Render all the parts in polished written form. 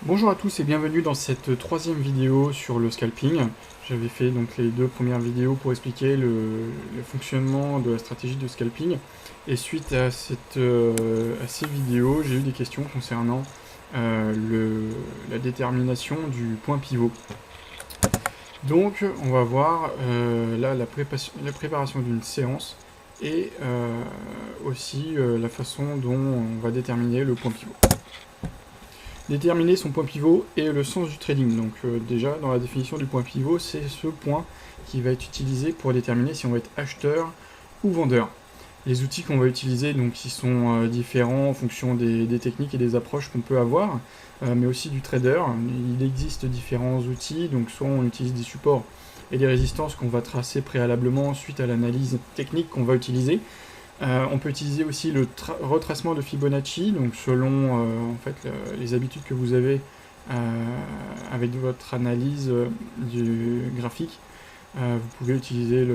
Bonjour à tous et bienvenue dans cette troisième vidéo sur le scalping. J'avais fait donc les deux premières vidéos pour expliquer le fonctionnement de la stratégie de scalping. Et suite à ces vidéos, j'ai eu des questions concernant la détermination du point pivot. Donc on va voir là la préparation d'une séance et aussi la façon dont on va déterminer le point pivot. Déterminer son point pivot et le sens du trading. Donc déjà, dans la définition du point pivot, c'est ce point qui va être utilisé pour déterminer si on va être acheteur ou vendeur. Les outils qu'on va utiliser, donc, ils sont différents en fonction des techniques et des approches qu'on peut avoir, mais aussi du trader. Il existe différents outils, donc soit on utilise des supports et des résistances qu'on va tracer préalablement suite à l'analyse technique qu'on va utiliser. On peut utiliser aussi le retracement de Fibonacci, donc selon en fait, les habitudes que vous avez avec votre analyse du graphique. Vous pouvez utiliser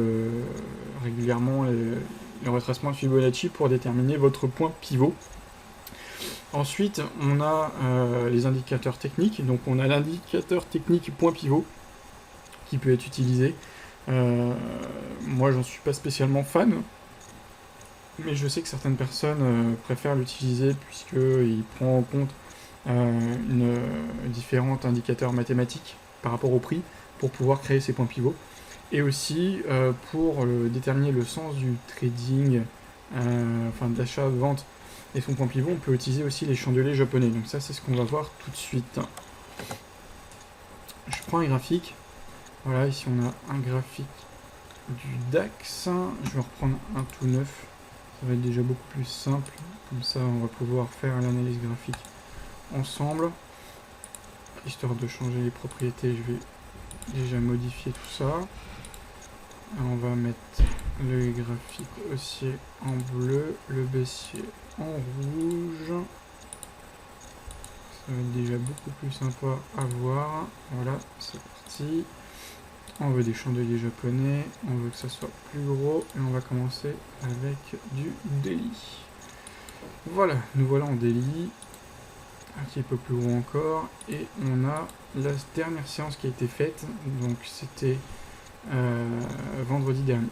régulièrement le retracement de Fibonacci pour déterminer votre point pivot. Ensuite, on a les indicateurs techniques. Donc on a l'indicateur technique point pivot qui peut être utilisé. Moi, j'en suis pas spécialement fan. Mais je sais que certaines personnes préfèrent l'utiliser puisqu'il prend en compte différents indicateurs mathématiques par rapport au prix pour pouvoir créer ces points pivots. Et aussi pour déterminer le sens du trading, enfin d'achat-vente et son point pivot, on peut utiliser aussi les chandeliers japonais. Donc ça, c'est ce qu'on va voir tout de suite. Je prends un graphique. Voilà, ici on a un graphique du DAX. Je vais reprendre un tout neuf. Ça va être déjà beaucoup plus simple, comme ça on va pouvoir faire l'analyse graphique ensemble. Histoire de changer les propriétés, je vais déjà modifier tout ça. Alors on va mettre le graphique haussier en bleu, le baissier en rouge. Ça va être déjà beaucoup plus sympa à voir. Voilà, c'est parti. On veut des chandeliers japonais, on veut que ça soit plus gros et on va commencer avec du daily. Voilà, nous voilà en daily, un petit peu plus gros encore, et on a la dernière séance qui a été faite, donc c'était vendredi dernier.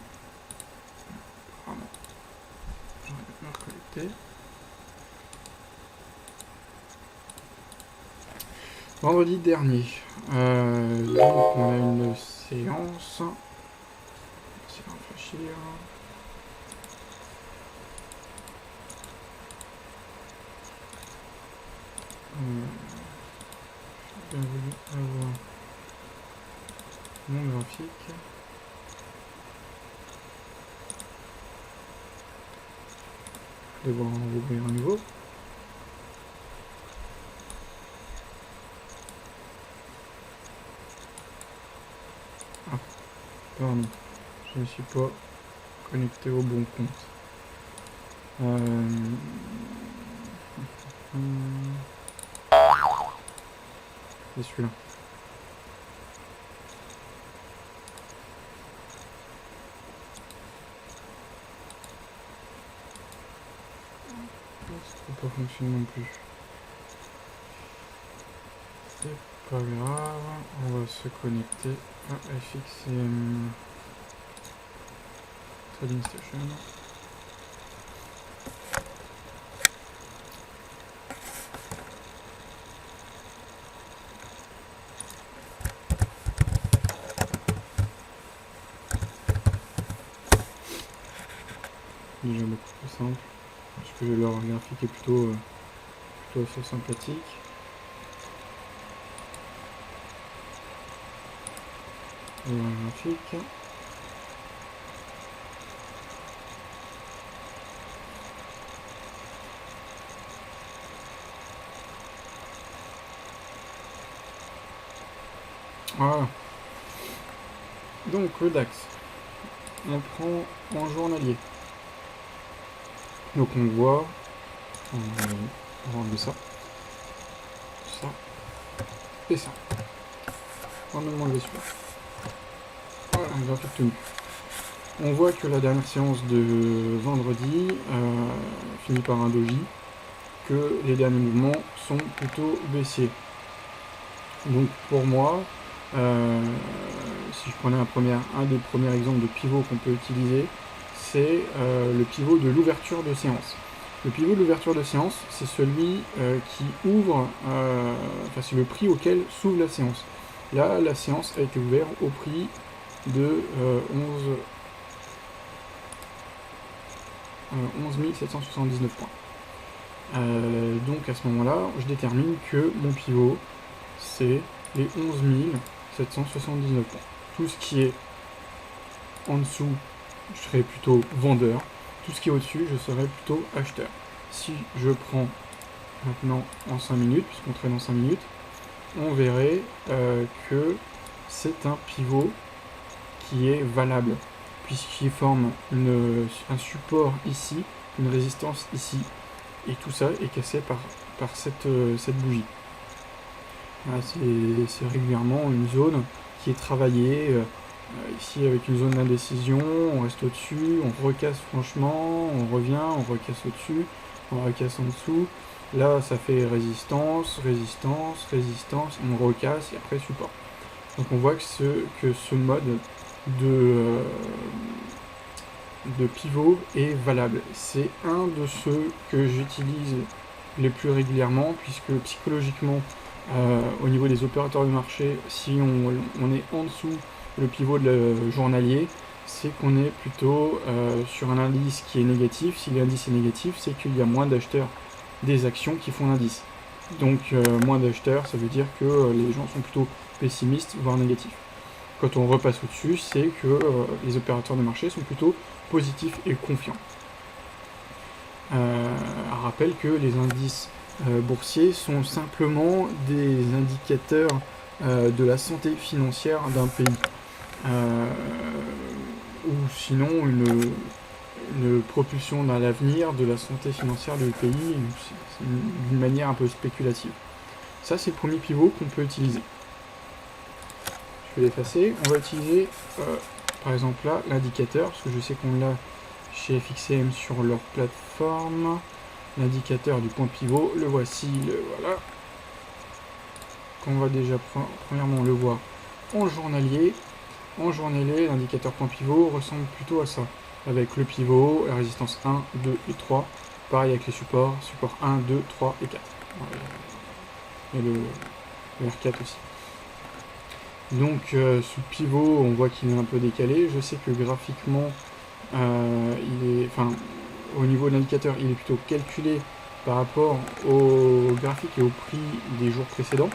Vendredi dernier, donc on a une séance. C'est rafraîchir. J'ai bien voulu avoir mon graphique. Je vais devoir en ouvrir un nouveau. Ah, pardon, je ne me suis pas connecté au bon compte. C'est celui-là. Ça peut pas fonctionner non plus. C'est pas grave, on va se connecter à FXCM Trading Station. Déjà beaucoup plus simple, parce que leur graphique est plutôt assez sympathique. Et un graphique. Voilà. Donc le DAX, on prend en journalier. Donc on voit, on va enlever ça, et ça. On va même enlever celui-là. Voilà, un graphique tenu. On voit que la dernière séance de vendredi finit par un doji, que les derniers mouvements sont plutôt baissiers. Donc pour moi, si je prenais un des premiers exemples de pivot qu'on peut utiliser, c'est le pivot de l'ouverture de séance. Le pivot de l'ouverture de séance, c'est celui qui ouvre, enfin c'est le prix auquel s'ouvre la séance. Là, la séance a été ouverte au prix de 11 779 points. Donc à ce moment-là, je détermine que mon pivot, c'est les 11 779 points. Tout ce qui est en dessous, je serai plutôt vendeur. Tout ce qui est au-dessus, je serai plutôt acheteur. Si je prends maintenant en 5 minutes, puisqu'on traîne en 5 minutes, on verrait que c'est un pivot qui est valable, puisqu'il forme un support ici, une résistance ici, et tout ça est cassé par cette bougie. C'est régulièrement une zone qui est travaillée, ici avec une zone d'indécision, on reste au-dessus, on recasse franchement, on revient, on recasse au-dessus, on recasse en dessous, là ça fait résistance, résistance, résistance, on recasse et après support. Donc on voit que ce mode de pivot est valable. C'est un de ceux que j'utilise les plus régulièrement, puisque psychologiquement, au niveau des opérateurs de marché, si on est en dessous le pivot journalier, c'est qu'on est plutôt sur un indice qui est négatif. Si l'indice est négatif, c'est qu'il y a moins d'acheteurs des actions qui font l'indice. Donc moins d'acheteurs, ça veut dire que les gens sont plutôt pessimistes, voire négatifs. Quand on repasse au-dessus, c'est que les opérateurs de marché sont plutôt positifs et confiants. Rappelle que les indices boursiers sont simplement des indicateurs de la santé financière d'un pays. Ou sinon une propulsion dans l'avenir de la santé financière du pays d'une manière un peu spéculative. Ça, c'est le premier pivot qu'on peut utiliser. Je vais l'effacer. On va utiliser, par exemple là, l'indicateur, parce que je sais qu'on l'a chez FXCM sur leur plateforme. L'indicateur du point pivot, le voici, voilà. Qu'on va déjà, premièrement, le voir en journalier. En journalier, l'indicateur point pivot ressemble plutôt à ça, avec le pivot, la résistance 1, 2 et 3. Pareil avec les supports, support 1, 2, 3 et 4. Et le R4 aussi. Donc ce pivot, on voit qu'il est un peu décalé. Je sais que graphiquement, au niveau de l'indicateur, il est plutôt calculé par rapport au graphique et au prix des jours précédents.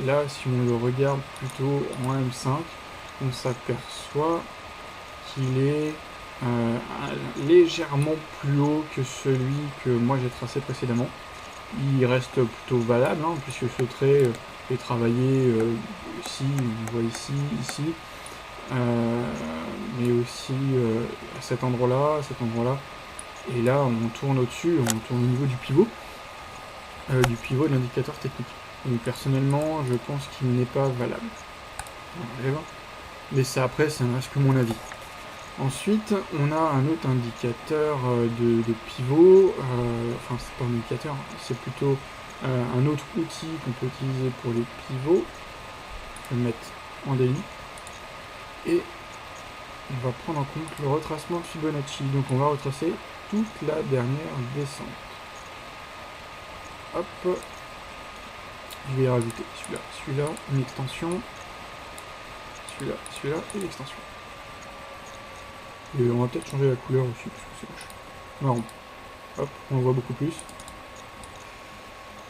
Là, si on le regarde plutôt en M5, on s'aperçoit qu'il est légèrement plus haut que celui que moi j'ai tracé précédemment. Il reste plutôt valable, hein, puisque ce trait est travaillé ici, on voit ici, mais aussi à cet endroit-là, et là on tourne au-dessus, on tourne au niveau du pivot de l'indicateur technique. Donc personnellement, je pense qu'il n'est pas valable. Mais ça, après, ça ne reste que mon avis. Ensuite, on a un autre indicateur de pivot, enfin c'est pas un indicateur, c'est plutôt un autre outil qu'on peut utiliser pour les pivots. Je vais le mettre en DI. Et on va prendre en compte le retracement de Fibonacci. Donc on va retracer toute la dernière descente. Hop. Je vais rajouter celui-là, une extension. Celui-là et l'extension. Et on va peut-être changer la couleur aussi, parce que c'est moche. Marron. Hop, on le voit beaucoup plus.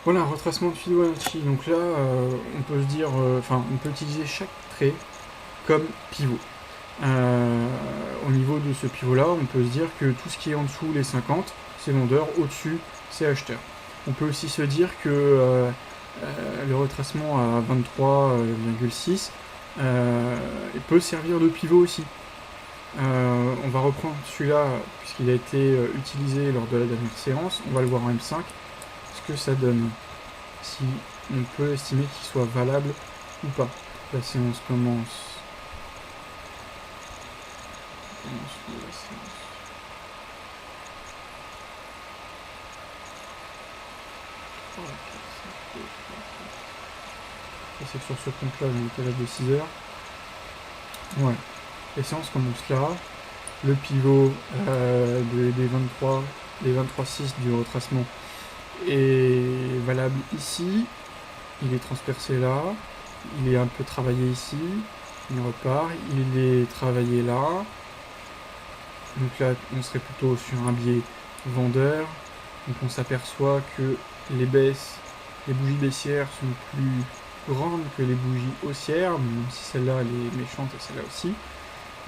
Voilà, un retracement de Fibonacci. Donc là, on peut se dire, on peut utiliser chaque trait comme pivot. Au niveau de ce pivot-là, on peut se dire que tout ce qui est en dessous les 50, c'est vendeur, au-dessus, c'est acheteur. On peut aussi se dire que le retracement à 23,6 peut servir de pivot aussi. On va reprendre celui-là puisqu'il a été utilisé lors de la dernière séance. On va le voir en M5. Ce que ça donne, si on peut estimer qu'il soit valable ou pas. La séance commence. Ça, c'est sur ce compte-là, j'ai un décalage de 6 heures. Ouais. Les séances commencent là. Le pivot des 23, des 23,6 du retracement est valable ici. Il est transpercé là. Il est un peu travaillé ici. Il repart. Il est travaillé là. Donc là, on serait plutôt sur un biais vendeur. Donc on s'aperçoit que les bougies baissières sont plus grandes que les bougies haussières, même si celle-là elle est méchante et celle-là aussi.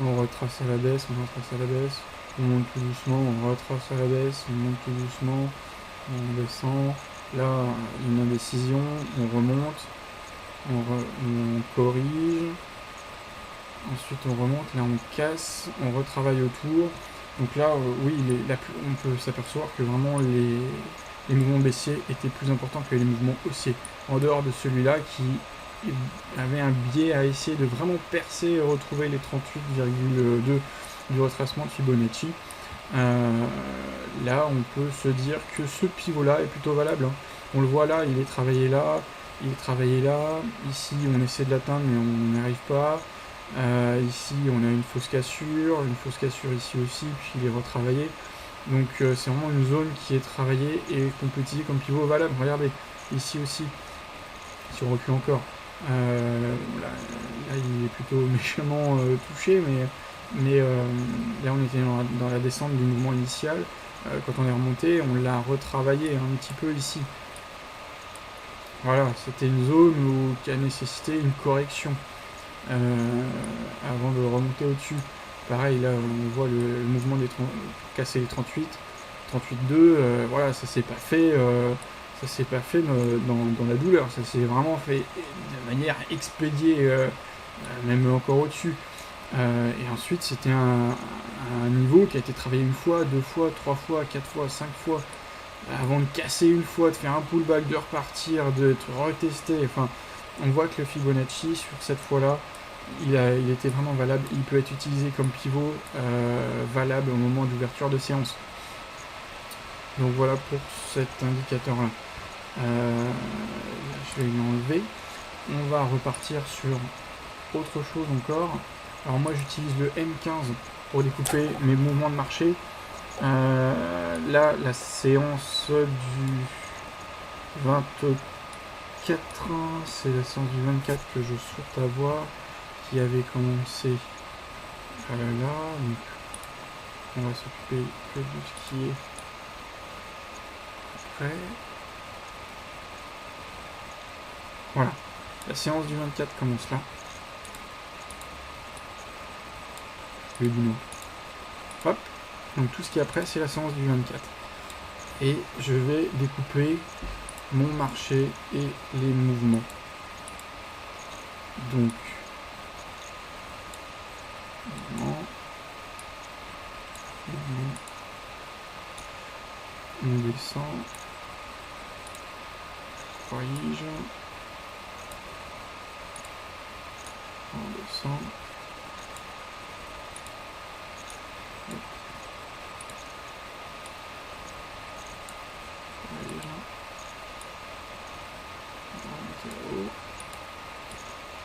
On retrace à la baisse, on retrace à la baisse, on monte tout doucement, on retrace à la baisse, on monte tout doucement, on descend. Là, une indécision, on remonte, on corrige, ensuite on remonte, là on casse, on retravaille autour. Donc là, oui, on peut s'apercevoir que vraiment les mouvements baissiers étaient plus importants que les mouvements haussiers. En dehors de celui-là qui avait un biais à essayer de vraiment percer et retrouver les 38,2 du retracement de Fibonacci. Là, on peut se dire que ce pivot-là est plutôt valable. Hein. On le voit là, il est travaillé là, il est travaillé là. Ici, on essaie de l'atteindre, mais on n'y arrive pas. Ici, on a une fausse cassure ici aussi, puis il est retravaillé. Donc, c'est vraiment une zone qui est travaillée et qu'on peut utiliser comme pivot valable. Regardez, ici aussi, si on recule encore. Là, il est plutôt méchamment touché, mais là, on était dans la descente du mouvement initial. Quand on est remonté, on l'a retravaillé un petit peu ici. Voilà, c'était une zone qui a nécessité une correction. Avant de remonter au-dessus. Pareil, là, on voit le mouvement casser les 38, 38,2, voilà, ça s'est pas fait, dans la douleur, ça s'est vraiment fait de manière expédiée, même encore au-dessus. Et ensuite, c'était un niveau qui a été travaillé une fois, 2 fois, 3 fois, 4 fois, 5 fois, avant de casser une fois, de faire un pullback, de repartir, d'être retesté, enfin, on voit que le Fibonacci, sur cette fois-là, il était vraiment valable. Il peut être utilisé comme pivot valable au moment d'ouverture de séance. Donc voilà pour cet indicateur-là. Je vais l'enlever. On va repartir sur autre chose encore. Alors moi j'utilise le M15 pour découper mes mouvements de marché. Là, la séance du 24, c'est la séance du 24 que je souhaite avoir, qui avait commencé là, donc on va s'occuper que de ce qui est après. Voilà, la séance du 24 commence là. Le dino. Hop, donc tout ce qui est après, c'est la séance du 24. Et je vais découper mon marché et les mouvements. Donc, on descend, corrige, on descend,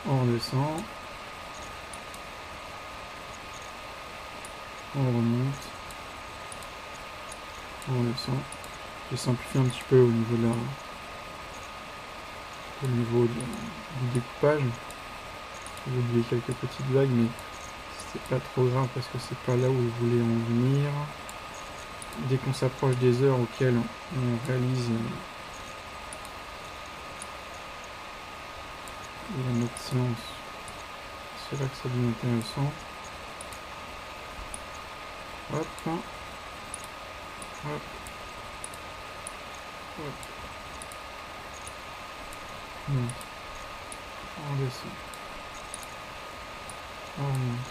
on descend, on remonte, on descend. Je vais simplifier un petit peu au niveau du découpage. J'ai oublié quelques petites blagues, mais c'est pas trop grave parce que c'est pas là où je voulais en venir. Dès qu'on s'approche des heures auxquelles on réalise notre séance, c'est là que ça devient intéressant. Hop, hop, hop. On descend, on remonte,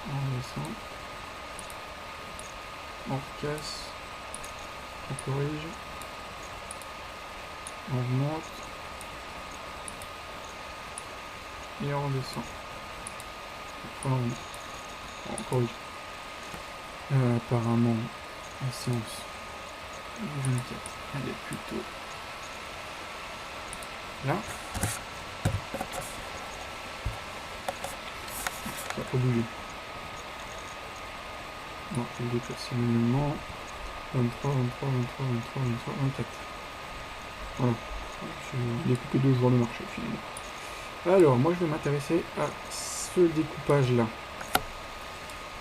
on descend, on recasse, on corrige, on remonte et on redescend. Après on corrige. Apparemment la séance du 24 elle est plutôt là. Ça va pas bouger. Non, je vais le déplacer manuellement. 23, 23, 23, 23, 23, 24. Voilà. J'ai découpé 2 joueurs de marché finalement. Alors, moi je vais m'intéresser à ce découpage-là.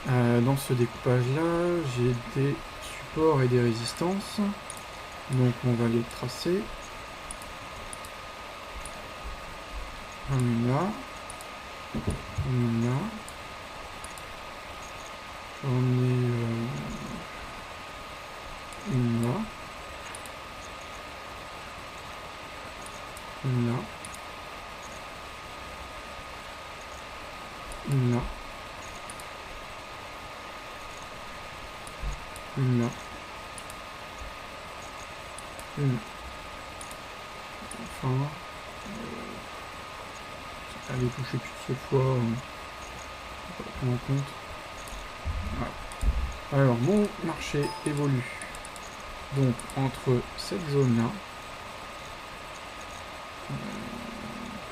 Dans ce découpage-là, j'ai des supports et des résistances. Donc on va les tracer. On est là. On est là. On est là. Là. Là. Là. Enfin, elle est touchée qu'une seule fois, on va prendre en compte. Voilà. Alors, mon marché évolue donc entre cette zone-là,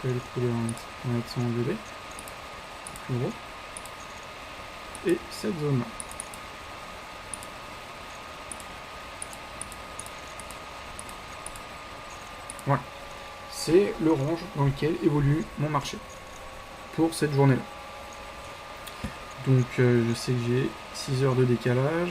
que les couleurs vont être enlevé, plus gros, et cette zone-là. Voilà. C'est le range dans lequel évolue mon marché pour cette journée-là. Donc je sais que j'ai 6 heures de décalage.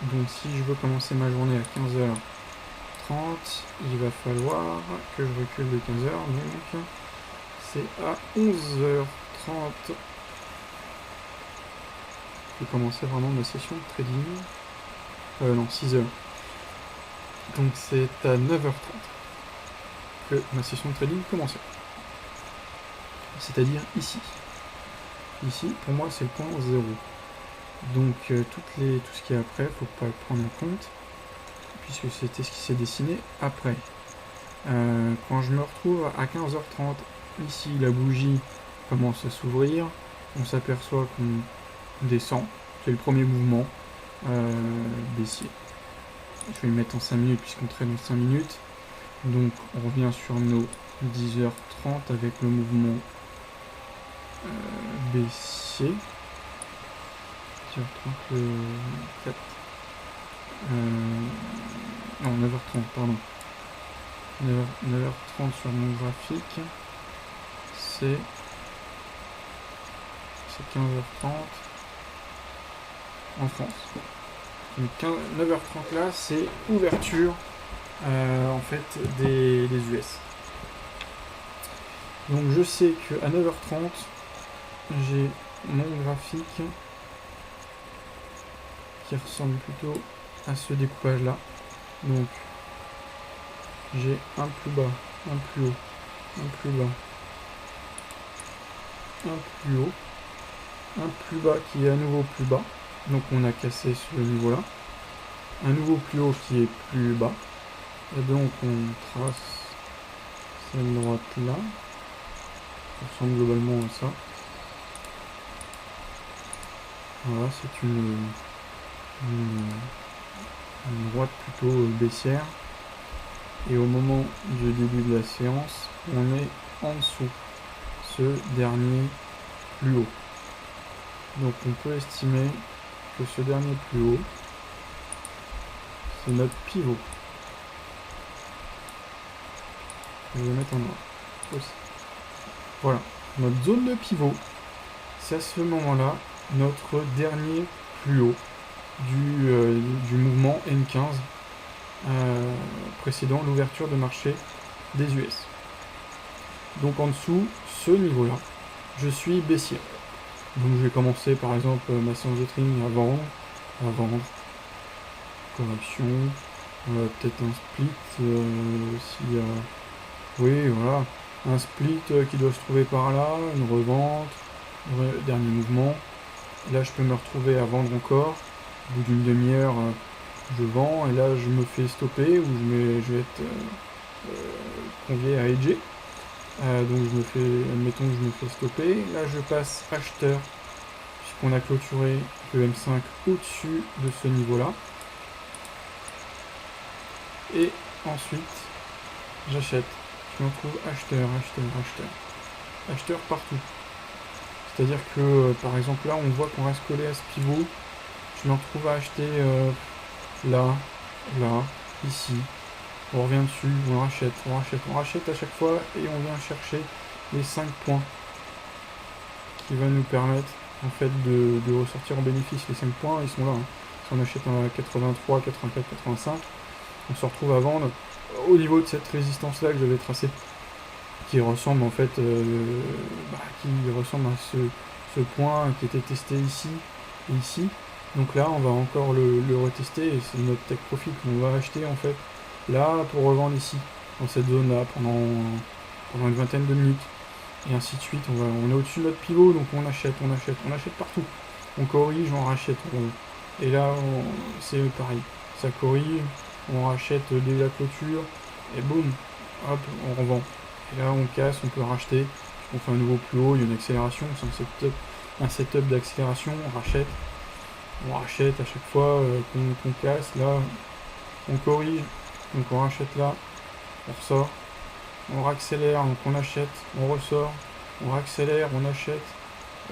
Donc si je veux commencer ma journée à 15h30, il va falloir que je recule de 15h. Donc c'est à 11h30 que je vais commencer vraiment ma session de trading. Non, 6h. Donc c'est à 9h30 que ma session de trading commençait. C'est-à-dire ici. Ici, pour moi, c'est le point 0. Donc tout ce qui est après, faut pas le prendre en compte, puisque c'était ce qui s'est dessiné après. Quand je me retrouve à 15h30, ici la bougie commence à s'ouvrir, on s'aperçoit qu'on descend, c'est le premier mouvement baissier. Je vais le mettre en 5 minutes puisqu'on traîne en 5 minutes. Donc on revient sur nos 10h30 avec le mouvement baissier. 10h30 le 4. Non, 9h30, pardon. 9h30 sur mon graphique. C'est 15h30 en France. Donc 9h30 là, c'est ouverture en fait des US. Donc je sais qu'à 9h30, j'ai mon graphique qui ressemble plutôt à ce découpage là. Donc j'ai un plus bas, un plus haut, un plus bas, un plus haut, un plus bas qui est à nouveau plus bas. Donc on a cassé ce niveau là. Un nouveau plus haut qui est plus bas. Et donc on trace cette droite là. Ça ressemble globalement à ça. Voilà, c'est une droite plutôt baissière. Et au moment du début de la séance, on est en dessous ce dernier plus haut. Donc on peut estimer que ce dernier plus haut, c'est notre pivot. Je vais le mettre en noir aussi. Voilà, notre zone de pivot, c'est à ce moment-là notre dernier plus haut du mouvement M15 précédant l'ouverture de marché des US. Donc en dessous, ce niveau-là, je suis baissier. Donc je vais commencer par exemple ma séance de trading à vendre, correction, peut-être un split s'il y a... Oui, voilà, un split qui doit se trouver par là, une revente, dernier mouvement. Là je peux me retrouver à vendre encore, au bout d'une demi-heure je vends et là je me fais stopper ou je vais être convié à hedger. Donc admettons que je me fais stopper, là je passe acheteur puisqu'on a clôturé le M5 au-dessus de ce niveau là, et Ensuite, j'achète. Je me retrouve acheteur, acheteur partout. C'est-à-dire que, par exemple, là, on voit qu'on reste collé à ce pivot. Je me retrouve à acheter là, ici. On revient dessus, on rachète à chaque fois et on vient chercher les 5 points qui va nous permettre en fait de ressortir en bénéfice. Les 5 points, ils sont là. Hein. Si on achète un 83, 84, 85, on se retrouve à vendre au niveau de cette résistance là que j'avais tracée, qui ressemble en fait qui ressemble à ce point qui était testé ici et ici. Donc là on va encore le retester et c'est notre take profit qu'on va acheter en fait là pour revendre ici dans cette zone là pendant une vingtaine de minutes et ainsi de suite. On est au-dessus de notre pivot, donc on achète partout, on corrige, on rachète, et là c'est pareil, ça corrige, on rachète dès la clôture et boum, hop, on revend. Et là on casse, on peut racheter, on fait un nouveau plus haut, il y a une accélération, c'est un setup d'accélération, on rachète à chaque fois qu'on casse, là on corrige, donc on rachète là, on ressort, on réaccélère, donc on achète, on ressort, on réaccélère, on achète,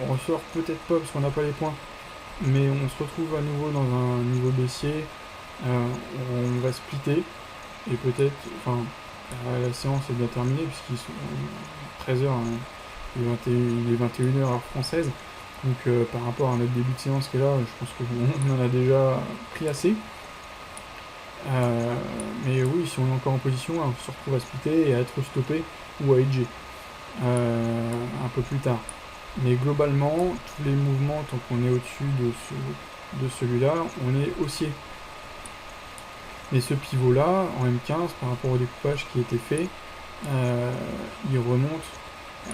on ressort peut-être pas parce qu'on n'a pas les points, mais on se retrouve à nouveau dans un niveau baissier, on va splitter, et peut-être, la séance est bien terminée puisqu'ils sont 13h, hein, il est 21h heure française, donc par rapport à notre début de séance qui est là, je pense qu'on en a déjà pris assez. Mais oui, si on est encore en position, on se retrouve à splitter et à être stoppé ou à hedger un peu plus tard. Mais globalement, tous les mouvements, tant qu'on est au-dessus de celui-là, on est haussier. Mais ce pivot-là, en M15, par rapport au découpage qui a été fait, il remonte.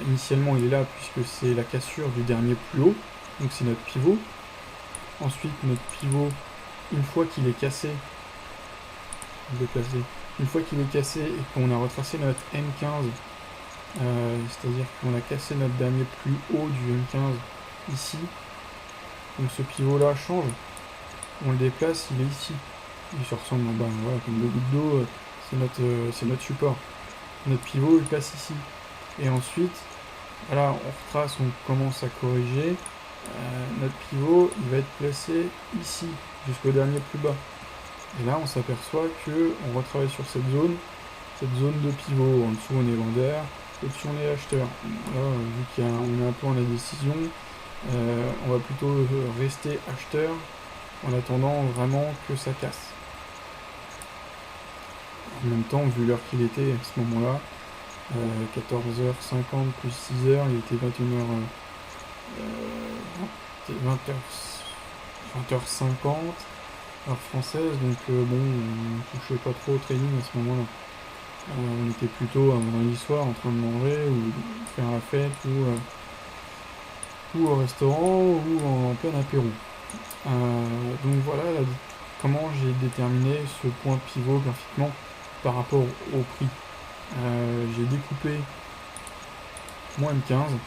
Initialement, il est là puisque c'est la cassure du dernier plus haut, donc c'est notre pivot. Ensuite, notre pivot, une fois qu'il est cassé, une fois qu'il est cassé et qu'on a retracé notre M15, c'est-à-dire qu'on a cassé notre dernier plus haut du M15 ici, donc ce pivot là change, on le déplace, il est ici, il se ressemble voilà, comme deux gouttes d'eau, c'est notre support, notre pivot il passe ici, et ensuite voilà, on retrace, on commence à corriger, notre pivot il va être placé ici jusqu'au dernier plus bas. Et là, on s'aperçoit qu'on retravaille sur cette zone de pivot. En dessous, on est vendeur, au-dessus, on est acheteur. Là, vu qu'on est un peu en indécision, on va plutôt rester acheteur en attendant vraiment que ça casse. En même temps, vu l'heure qu'il était à ce moment-là, 14h50 plus 6h, il était 20h50. Heure française, donc on touchait pas trop au training à ce moment-là. On était plutôt un vendredi soir en train de manger ou faire la fête ou au restaurant ou en plein apéro. Donc voilà comment j'ai déterminé ce point pivot graphiquement par rapport au prix. J'ai découpé mon M15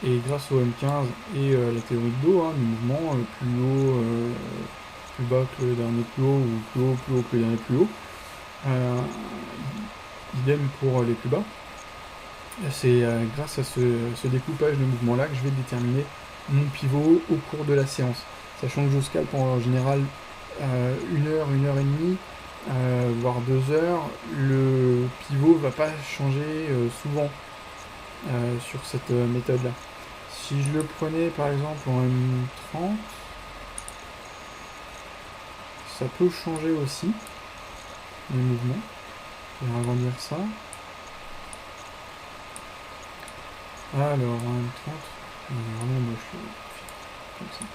et grâce au M15 et la théorie de dos, du mouvement plus haut, plus bas que le dernier plus haut, ou plus haut que le dernier plus haut. Idem pour les plus bas. C'est grâce à ce découpage de mouvement là que je vais déterminer mon pivot au cours de la séance. Sachant que je scalpe en général 1 heure, 1 heure et demie, voire 2 heures, le pivot va pas changer souvent sur cette méthode là. Si je le prenais par exemple en M30, ça peut changer aussi les mouvements. Je vais agrandir ça. Alors en M30, vraiment moche comme ça.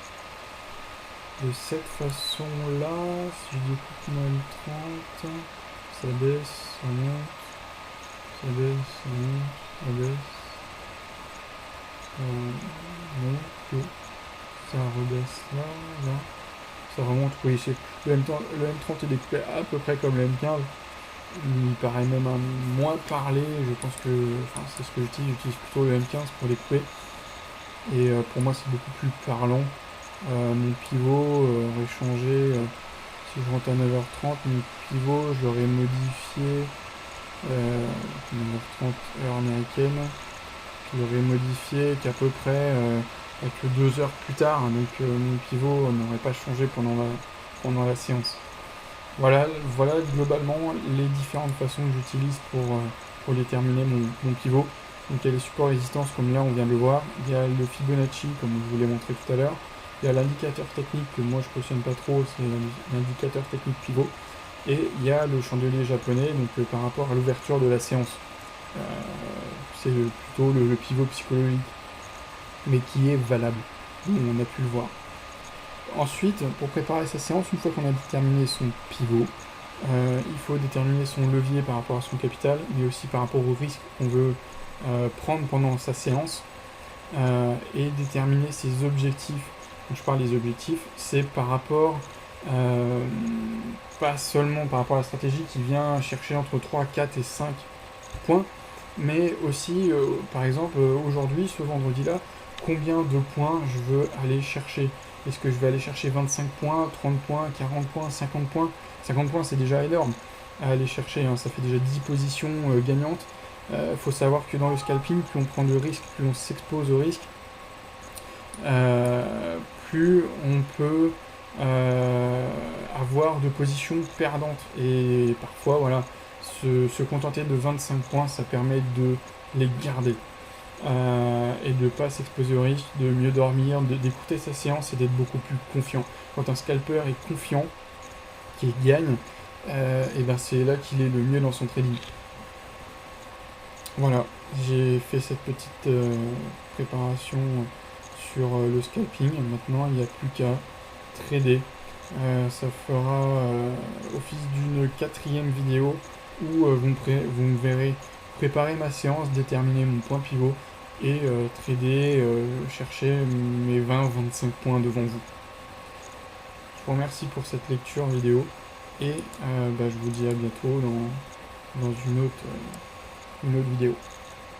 De cette façon là, si je découpe mon M30, ça baisse, ça monte, ça baisse, ça monte, ça baisse. Donc ça rebaisse là, ça remonte, oui, le M30 est découpé à peu près comme le M15, il paraît même moins parlé, je pense que, c'est ce que j'utilise plutôt le M15 pour découper, et pour moi c'est beaucoup plus parlant. Mon pivot aurait changé Si je rentre à 9h30, mon pivot, je l'aurais modifié 9h30 heure américaine. Je l'aurais modifié qu'à peu près que 2 heures plus tard, donc mon pivot n'aurait pas changé pendant la séance. Voilà globalement les différentes façons que j'utilise pour déterminer mon pivot. Donc il y a les supports résistance comme là on vient de le voir, il y a le Fibonacci comme je vous l'ai montré tout à l'heure, il y a l'indicateur technique que moi je cautionne pas trop, c'est l'indicateur technique pivot, et il y a le chandelier japonais donc par rapport à l'ouverture de la séance. C'est plutôt le pivot psychologique, mais qui est valable, on a pu le voir. Ensuite, pour préparer sa séance, une fois qu'on a déterminé son pivot, il faut déterminer son levier par rapport à son capital, mais aussi par rapport au risque qu'on veut prendre pendant sa séance, et déterminer ses objectifs. Quand je parle des objectifs, c'est par rapport, pas seulement par rapport à la stratégie qui vient chercher entre 3, 4 et 5 points, mais aussi, par exemple, aujourd'hui, ce vendredi-là, combien de points je veux aller chercher. Est-ce que je vais aller chercher 25 points, 30 points, 40 points, 50 points? 50 points, c'est déjà énorme à aller chercher, hein. Ça fait déjà 10 positions gagnantes. Faut savoir que dans le scalping, plus on prend de risques, plus on s'expose au risque, plus on peut avoir de positions perdantes. Et parfois, voilà, se contenter de 25 points, ça permet de les garder. Et de ne pas s'exposer au risque, de mieux dormir, d'écouter sa séance et d'être beaucoup plus confiant. Quand un scalper est confiant, qu'il gagne, et ben c'est là qu'il est le mieux dans son trading. Voilà, j'ai fait cette petite préparation sur le scalping. Maintenant, il n'y a plus qu'à trader. Ça fera office d'une 4e vidéo où vous me verrez préparer ma séance, déterminer mon point pivot et trader, chercher mes 20-25 points devant vous. Je vous remercie pour cette lecture vidéo et je vous dis à bientôt dans une autre vidéo.